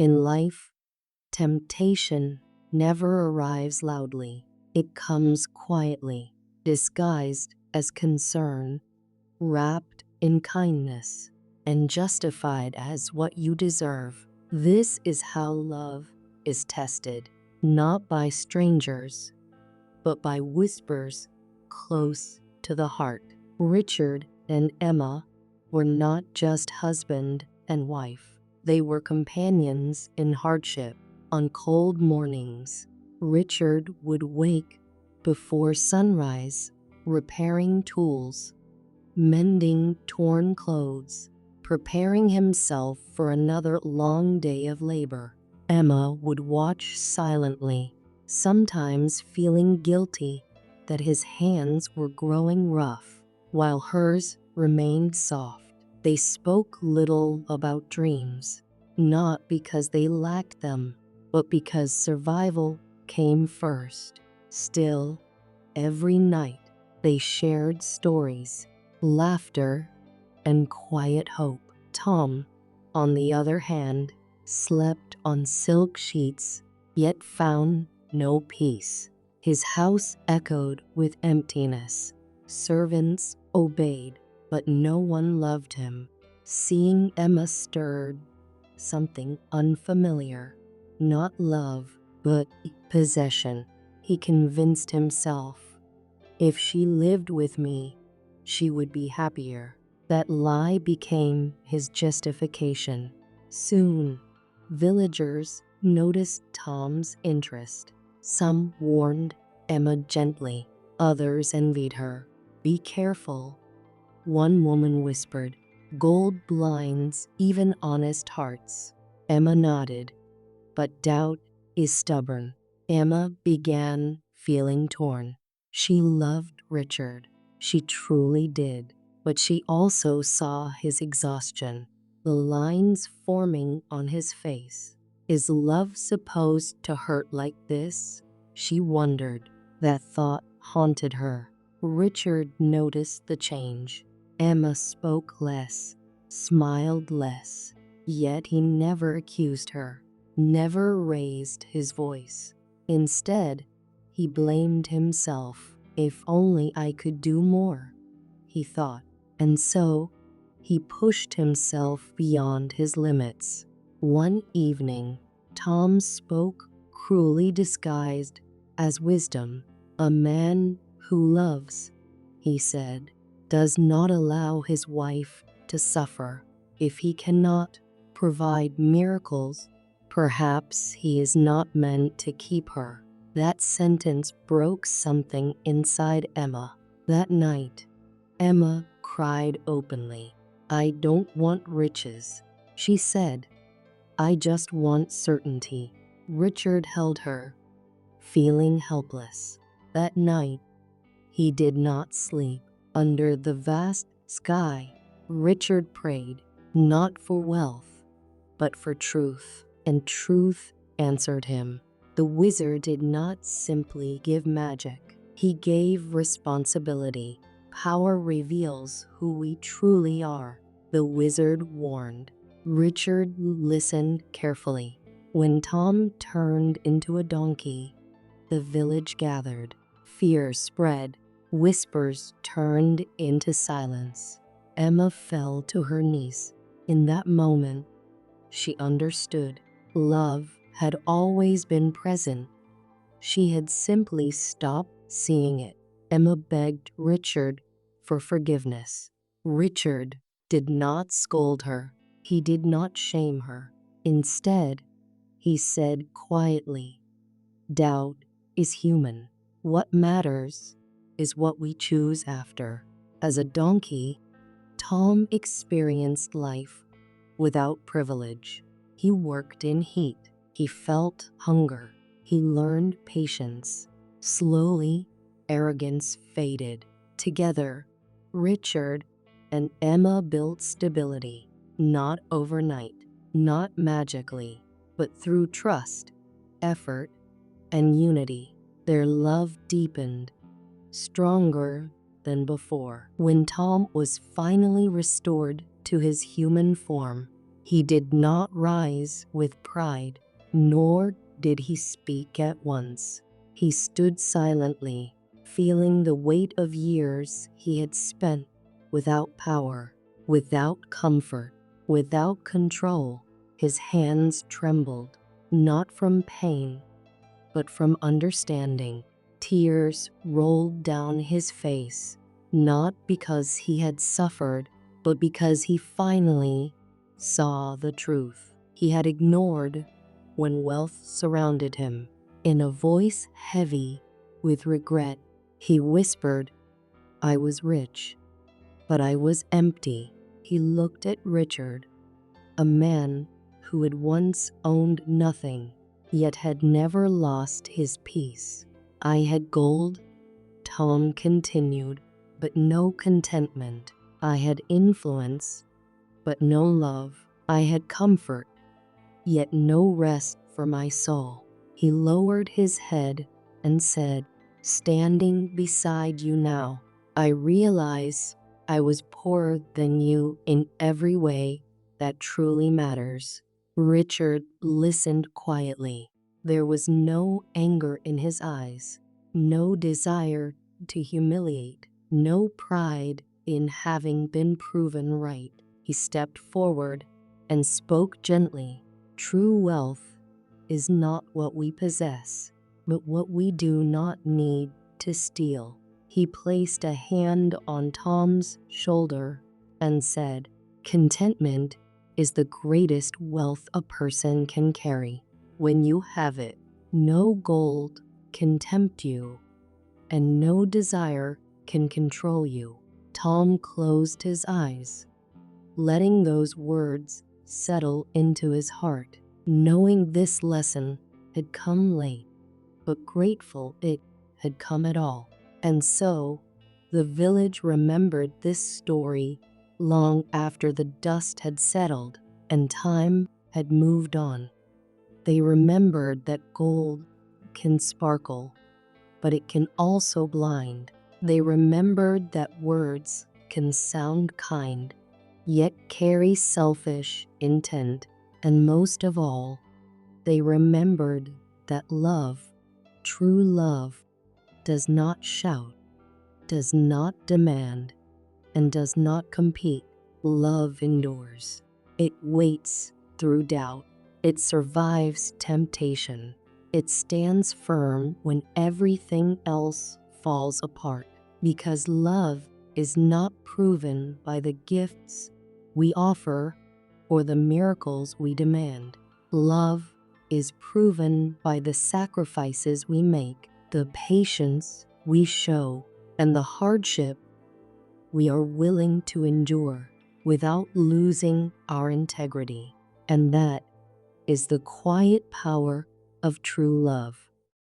In life, temptation never arrives loudly. It comes quietly, disguised as concern, wrapped in kindness, and justified as what you deserve. This is how love is tested, not by strangers, but by whispers close to the heart. Richard and Emma were not just husband and wife. They were companions in hardship. On cold mornings, Richard would wake before sunrise, repairing tools, mending torn clothes, preparing himself for another long day of labor. Emma would watch silently, sometimes feeling guilty that his hands were growing rough, while hers remained soft. They spoke little about dreams, not because they lacked them, but because survival came first. Still, every night they shared stories, laughter, and quiet hope. Tom, on the other hand, slept on silk sheets, yet found no peace. His house echoed with emptiness. Servants obeyed, but no one loved him. Seeing Emma stirred something unfamiliar, not love, but possession. He convinced himself, if she lived with me, she would be happier. That lie became his justification. Soon, villagers noticed Tom's interest. Some warned Emma gently, others envied her. Be careful, one woman whispered. Gold blinds even honest hearts. Emma nodded, but doubt is stubborn. Emma began feeling torn. She loved Richard. She truly did. But she also saw his exhaustion, the lines forming on his face. Is love supposed to hurt like this? She wondered. That thought haunted her. Richard noticed the change. Emma spoke less, smiled less, yet he never accused her, never raised his voice. Instead, he blamed himself. If only I could do more, he thought. And so, he pushed himself beyond his limits. One evening, Tom spoke, cruelly disguised as wisdom. A man who loves, he said, does not allow his wife to suffer. If he cannot provide miracles, perhaps he is not meant to keep her. That sentence broke something inside Emma. That night, Emma cried openly. I don't want riches, she said. I just want certainty. Richard held her, feeling helpless. That night, he did not sleep. Under the vast sky, Richard prayed, not for wealth, but for truth. And truth answered him. The wizard did not simply give magic. He gave responsibility. Power reveals who we truly are, the wizard warned. Richard listened carefully. When Tom turned into a donkey, the village gathered. Fear spread. Whispers turned into silence. Emma fell to her knees. In that moment, she understood. Love had always been present. She had simply stopped seeing it. Emma begged Richard for forgiveness. Richard did not scold her. He did not shame her. Instead, he said quietly, doubt is human. What matters is what we choose after. As a donkey, Tom experienced life without privilege. He worked in heat. He felt hunger. He learned patience. Slowly, arrogance faded. Together, Richard and Emma built stability, not overnight, not magically, but through trust, effort, and unity. Their love deepened, stronger than before. When Tom was finally restored to his human form, He did not rise with pride, nor did he speak at once. He stood silently, feeling the weight of years he had spent without power, without comfort, without control. His hands trembled, not from pain, but from understanding. Tears rolled down his face, not because he had suffered, but because he finally saw the truth he had ignored when wealth surrounded him. In a voice heavy with regret, he whispered, "I was rich, but I was empty." He looked at Richard, a man who had once owned nothing, yet had never lost his peace. "I had gold," Tom continued, "but no contentment. I had influence, but no love. I had comfort, yet no rest for my soul." He lowered his head and said, "Standing beside you now, I realize I was poorer than you in every way that truly matters." Richard listened quietly. There was no anger in his eyes, no desire to humiliate, no pride in having been proven right. He stepped forward and spoke gently. "True wealth is not what we possess, but what we do not need to steal." He placed a hand on Tom's shoulder and said, "Contentment is the greatest wealth a person can carry. When you have it, no gold can tempt you, and no desire can control you." Tom closed his eyes, letting those words settle into his heart, knowing this lesson had come late, but grateful it had come at all. And so, the village remembered this story long after the dust had settled and time had moved on. They remembered that gold can sparkle, but it can also blind. They remembered that words can sound kind, yet carry selfish intent. And most of all, they remembered that love, true love, does not shout, does not demand, and does not compete. Love endures. It waits through doubt. It survives temptation. It stands firm when everything else falls apart. Because love is not proven by the gifts we offer or the miracles we demand. Love is proven by the sacrifices we make, the patience we show, and the hardship we are willing to endure without losing our integrity. And that is the quiet power of true love.